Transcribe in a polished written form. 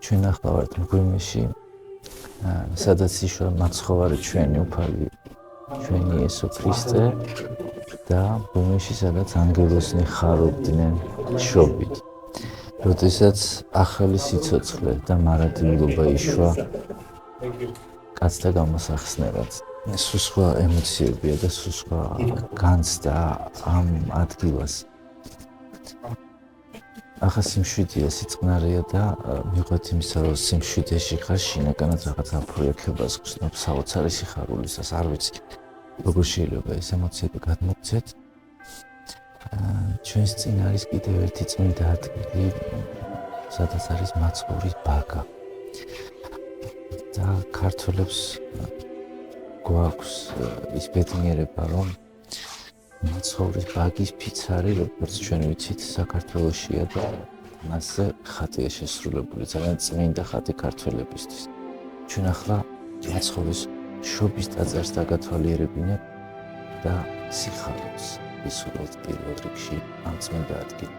ჩვენ ახლა ვართ მღვიმეში, სადაც იშვა მაცხოვარი ჩვენი უფალი, ჩვენი იესო ქრისტე და მღვიმეში, სადაც ანგელოსნი ხარობდნენ შობით. როდესაც ახალი სიცოცხლე და მარადიულობა იშვა კაცთა გამოსახსნელად. სულ სხვა ემოციებია და სულ სხვა განცდა ამ ადგილას. ახლა სიმშვიდეა, სიწყნარია და მიყვეთ იმისა, რომ სიმშვიდეში ხარ, შინაგანად რაღაც აფროექებას გრძნობ საოცარი სიხარულისას, არ ვიცი, როგორ შეიძლება ეს ემოციები გადმოგცეთ. ჩვენს წინ არის კიდევ ერთი წმინდა ადგილი, სადაც არის მაცხოვრის ბაგა. და ქართველებს გვაქვს ის ბედნიერება, რომ მაცხოვრის ბაგის ფიცარი, როგორც ჩვენ ვიცით, საქართველოშია და მასზე ხატია შესრულებული, ძალიან წმინდა ხატი ქართველებისთვის. ჩვენ ახლა მაცხოვრის შობის ტაძარს დაგათვალიერებინებთ და სიხარულს ვისურვებთ პირველ რიგში ამ წმინდა ადგილას.